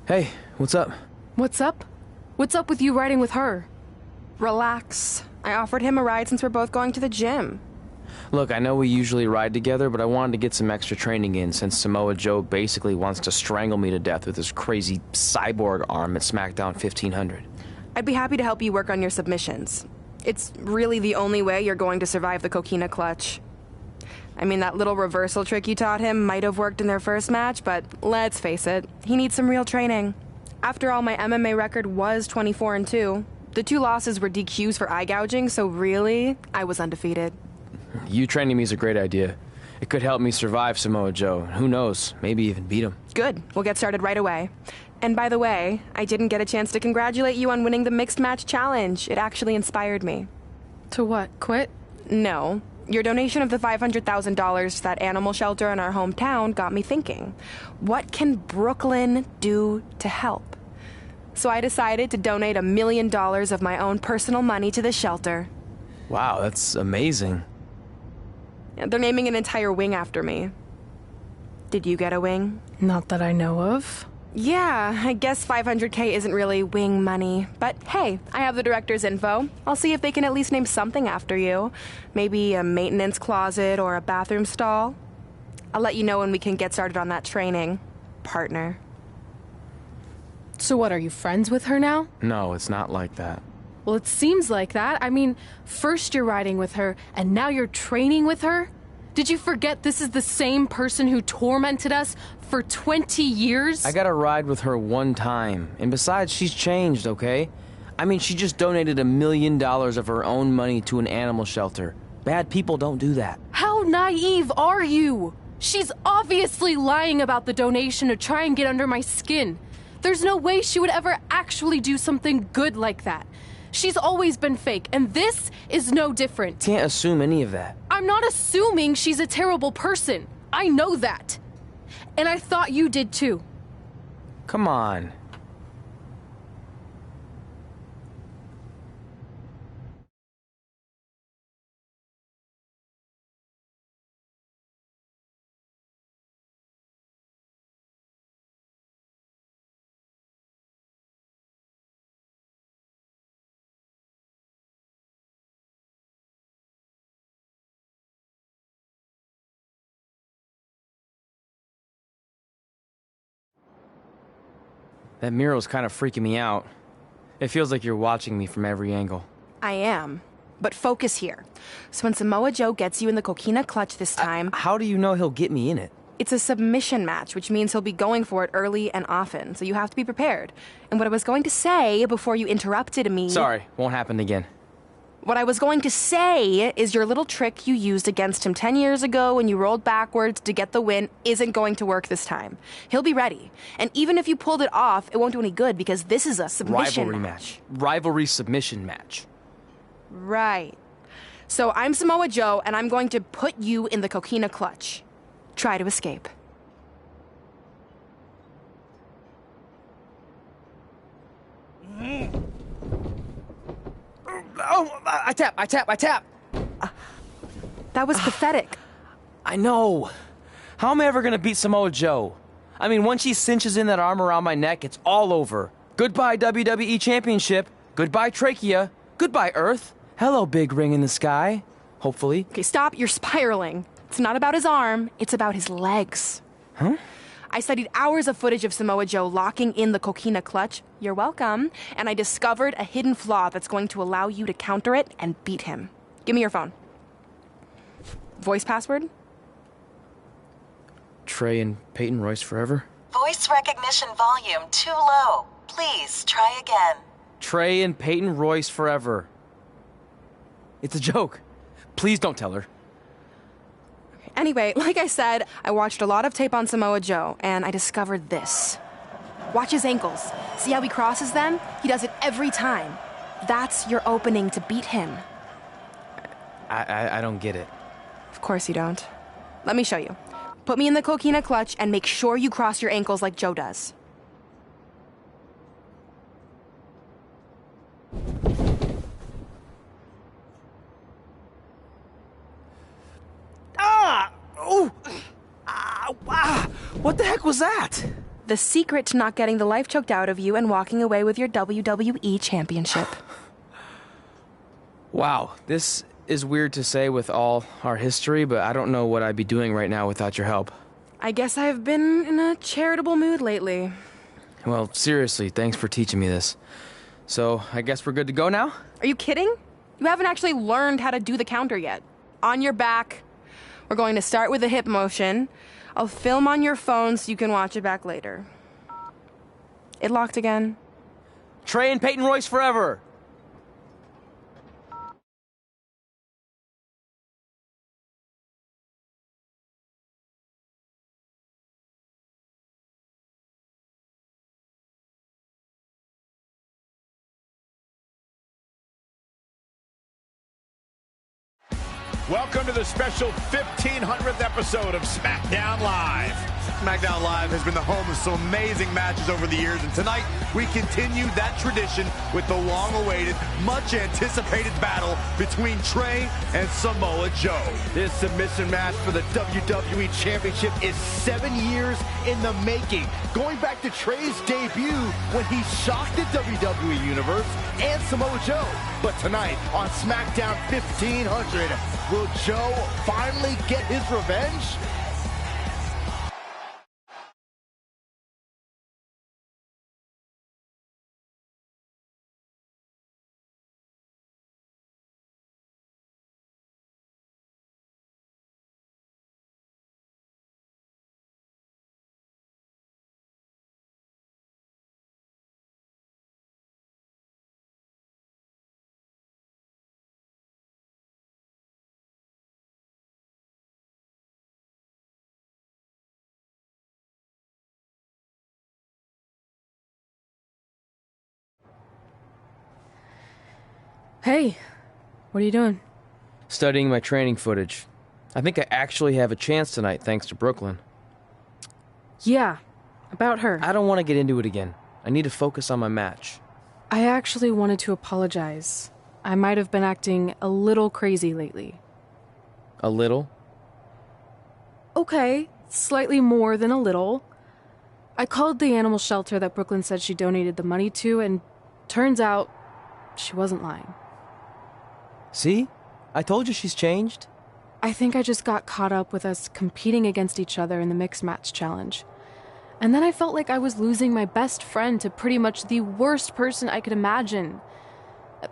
Hey, what's up? What's up? What's up with you riding with her? Relax. I offered him a ride since we're both going to the gym. Look, I know we usually ride together, but I wanted to get some extra training in since Samoa Joe basically wants to strangle me to death with his crazy cyborg arm at SmackDown 1500. I'd be happy to help you work on your submissions. It's really the only way you're going to survive the Coquina Clutch. I mean, that little reversal trick you taught him might have worked in their first match, but let's face it, he needs some real training. After all, my MMA record was 24-2. The 2 losses were DQs for eye gouging, so really, I was undefeated. You training me is a great idea. It could help me survive Samoa Joe. Who knows, maybe even beat him. Good. We'll get started right away. And by the way, I didn't get a chance to congratulate you on winning the Mixed Match Challenge. It actually inspired me. To what, quit? No. Your donation of the $500,000 to that animal shelter in our hometown got me thinking. What can Brooklyn do to help? So I decided to donate $1 million of my own personal money to the shelter. Wow, that's amazing. They're naming an entire wing after me. Did you get a wing? Not that I know of. Yeah, I guess $500K isn't really wing money. But hey, I have the director's info. I'll see if they can at least name something after you. Maybe a maintenance closet or a bathroom stall. I'll let you know when we can get started on that training, partner. So what, are you friends with her now? No, it's not like that. Well, it seems like that. I mean, first you're riding with her, and now you're training with her? Did you forget this is the same person who tormented us for 20 years? I got a ride with her one time, and besides, she's changed, okay? I mean, she just donated $1 million of her own money to an animal shelter. Bad people don't do that. How naive are you? She's obviously lying about the donation to try and get under my skin. There's no way she would ever actually do something good like that. She's always been fake, and this is no different. Can't assume any of that. I'm not assuming she's a terrible person. I know that. And I thought you did too. Come on. That mural's kind of freaking me out. It feels like you're watching me from every angle. I am. But focus here. So when Samoa Joe gets you in the Coquina Clutch this time... How do you know he'll get me in it? It's a submission match, which means he'll be going for it early and often, so you have to be prepared. And what I was going to say before you interrupted me... Sorry, won't happen again. What I was going to say is your little trick you used against him 10 years ago when you rolled backwards to get the win isn't going to work this time. He'll be ready. And even if you pulled it off, it won't do any good because this is a submission match. Rivalry submission match. Right. So I'm Samoa Joe, and I'm going to put you in the Coquina Clutch. Try to escape. Oh, I tap. That was pathetic. I know. How am I ever gonna beat Samoa Joe? I mean, once she cinches in that arm around my neck, it's all over. Goodbye, WWE Championship. Goodbye, Trachea. Goodbye, Earth. Hello, big ring in the sky. Hopefully. Okay, stop. You're spiraling. It's not about his arm. It's about his legs. Huh? I studied hours of footage of Samoa Joe locking in the coquina clutch. You're welcome. And I discovered a hidden flaw that's going to allow you to counter it and beat him. Give me your phone. Voice password? Trey and Peyton Royce forever? Voice recognition volume too low. Please try again. Trey and Peyton Royce forever. It's a joke. Please don't tell her. Anyway, like I said, I watched a lot of tape on Samoa Joe, and I discovered this. Watch his ankles. See how he crosses them? He does it every time. That's your opening to beat him. I don't get it. Of course you don't. Let me show you. Put me in the coquina clutch and make sure you cross your ankles like Joe does. What the heck was that? The secret to not getting the life choked out of you and walking away with your WWE Championship. Wow, this is weird to say with all our history, but I don't know what I'd be doing right now without your help. I guess I've been in a charitable mood lately. Well, seriously, thanks for teaching me this. So, I guess we're good to go now? Are you kidding? You haven't actually learned how to do the counter yet. On your back. We're going to start with a hip motion. I'll film on your phone so you can watch it back later. It locked again. Trey and Peyton Royce forever! Welcome to the special 1500th episode of SmackDown Live. SmackDown Live has been the home of some amazing matches over the years, and tonight we continue that tradition with the long-awaited, much-anticipated battle between Trey and Samoa Joe. This submission match for the WWE Championship is 7 years in the making, going back to Trey's debut when he shocked the WWE Universe and Samoa Joe. But tonight on SmackDown 1500, will Joe finally get his revenge? Hey, what are you doing? Studying my training footage. I think I actually have a chance tonight thanks to Brooklyn. Yeah, about her. I don't want to get into it again. I need to focus on my match. I actually wanted to apologize. I might have been acting a little crazy lately. A little? Okay, slightly more than a little. I called the animal shelter that Brooklyn said she donated the money to, and turns out she wasn't lying. See? I told you she's changed. I think I just got caught up with us competing against each other in the mixed match challenge. And then I felt like I was losing my best friend to pretty much the worst person I could imagine.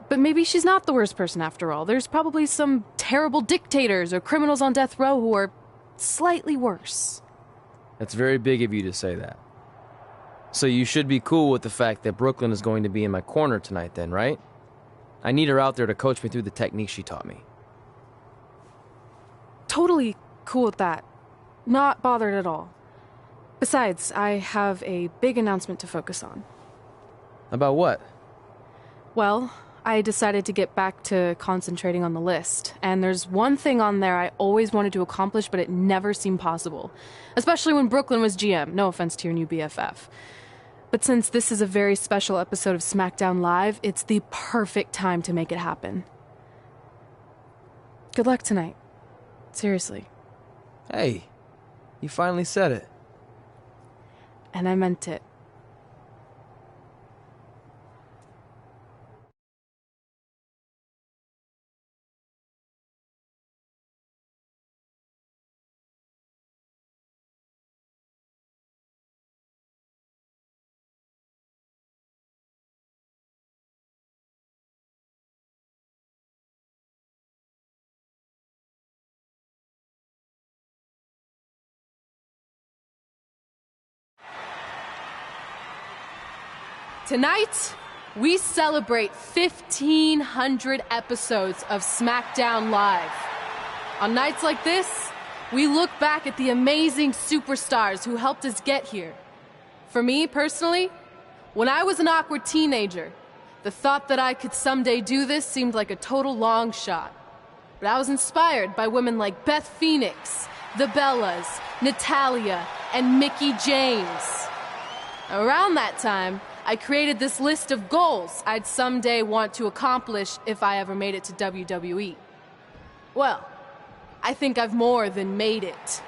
But maybe she's not the worst person after all. There's probably some terrible dictators or criminals on death row who are slightly worse. That's very big of you to say that. So you should be cool with the fact that Brooklyn is going to be in my corner tonight then, right? I need her out there to coach me through the technique she taught me. Totally cool with that. Not bothered at all. Besides, I have a big announcement to focus on. About what? Well, I decided to get back to concentrating on the list, and there's one thing on there I always wanted to accomplish, but it never seemed possible. Especially when Brooklyn was GM, no offense to your new BFF. But since this is a very special episode of SmackDown Live, it's the perfect time to make it happen. Good luck tonight. Seriously. Hey, you finally said it. And I meant it. Tonight, we celebrate 1,500 episodes of SmackDown Live. On nights like this, we look back at the amazing superstars who helped us get here. For me, personally, when I was an awkward teenager, the thought that I could someday do this seemed like a total long shot. But I was inspired by women like Beth Phoenix, the Bellas, Natalia, and Mickie James. Around that time, I created this list of goals I'd someday want to accomplish if I ever made it to WWE. Well, I think I've more than made it.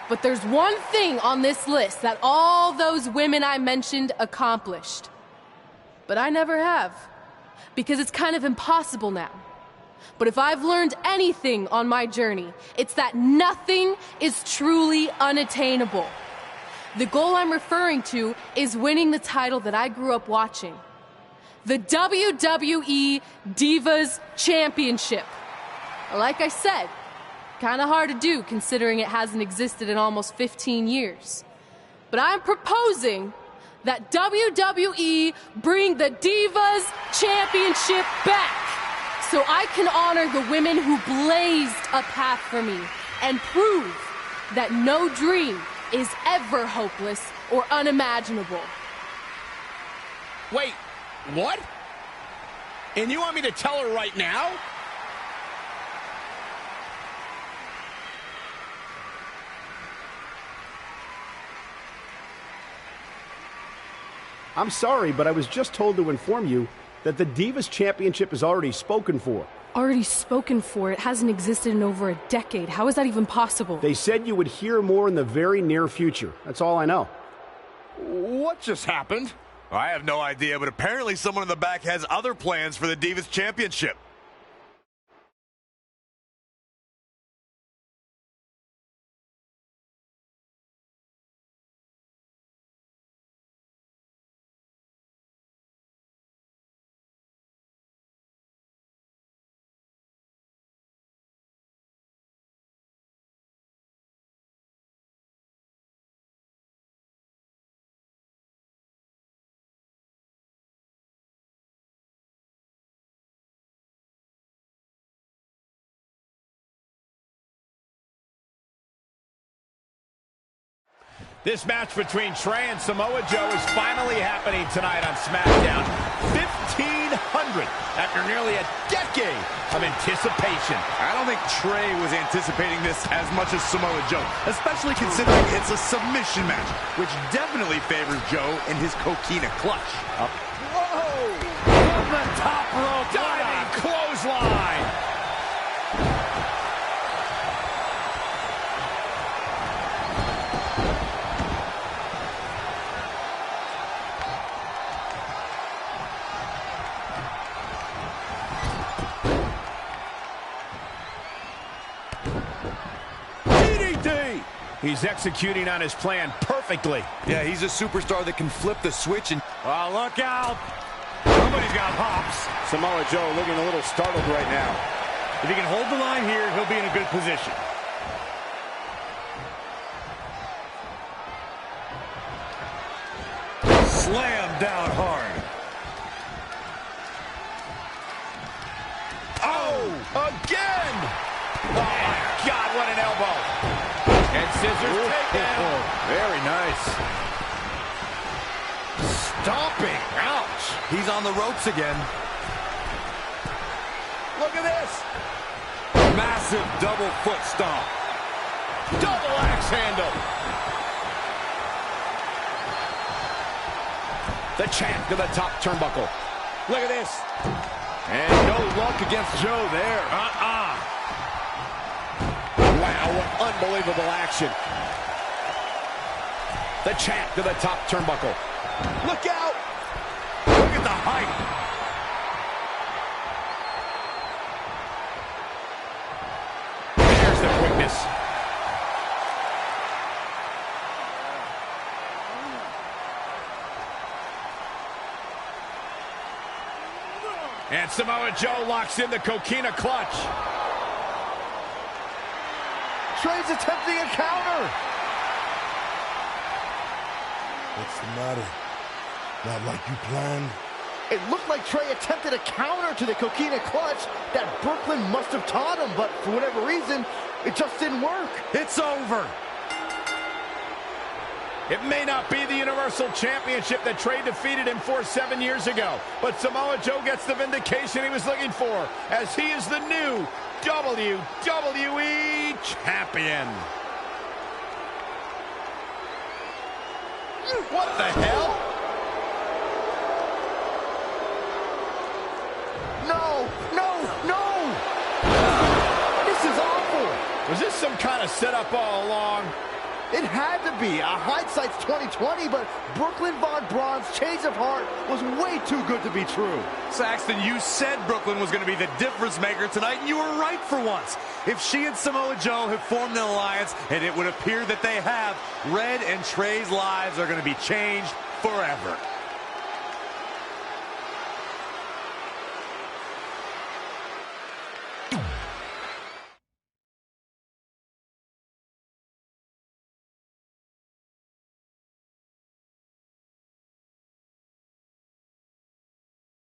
But there's one thing on this list that all those women I mentioned accomplished. But I never have, because it's kind of impossible now. But if I've learned anything on my journey, it's that nothing is truly unattainable. The goal I'm referring to is winning the title that I grew up watching. The WWE Divas Championship. Like I said, kind of hard to do considering it hasn't existed in almost 15 years. But I'm proposing that WWE bring the Divas Championship back so I can honor the women who blazed a path for me and prove that no dream is ever hopeless or unimaginable. Wait, what? And you want me to tell her right now? I'm sorry, but I was just told to inform you that the Divas Championship is already spoken for. Already spoken for? It hasn't existed in over a decade. How is that even possible? They said you would hear more in the very near future. That's all I know. What just happened? I have no idea, but apparently someone in the back has other plans for the Divas Championship. This match between Trey and Samoa Joe is finally happening tonight on SmackDown. 1,500 after nearly a decade of anticipation. I don't think Trey was anticipating this as much as Samoa Joe, especially considering it's a submission match, which definitely favors Joe and his Coquina clutch. Whoa! From the top rope, diving clothesline. He's executing on his plan perfectly. Yeah, he's a superstar that can flip the switch and... Oh, look out! Somebody's got hops. Samoa Joe looking a little startled right now. If he can hold the line here, he'll be in a good position. Slam down hard. Oh, again! Oh, my God, what an elbow. And scissors takedown. Very nice. Stomping. Ouch. He's on the ropes again. Look at this. Massive double foot stomp. Double axe handle. The champ to the top turnbuckle. Look at this. And no luck against Joe there. Wow, what unbelievable action. The champ to the top turnbuckle. Look out! Look at the height. There's the quickness. And Samoa Joe locks in the Coquina clutch. Trey's attempting a counter. What's the matter? Not like you planned. It looked like Trey attempted a counter to the Coquina clutch that Brooklyn must have taught him, but for whatever reason, it just didn't work. It's over. It may not be the Universal Championship that Trey defeated him for 7 years ago, but Samoa Joe gets the vindication he was looking for, as he is the new WWE Champion. What the hell? No! This is awful! Was this some kind of setup all along? It had to be. Hindsight's 20/20, but Brooklyn Von Braun's change of heart was way too good to be true. Saxton, you said Brooklyn was going to be the difference maker tonight, and you were right for once. If she and Samoa Joe have formed an alliance, and it would appear that they have, Red and Trey's lives are going to be changed forever.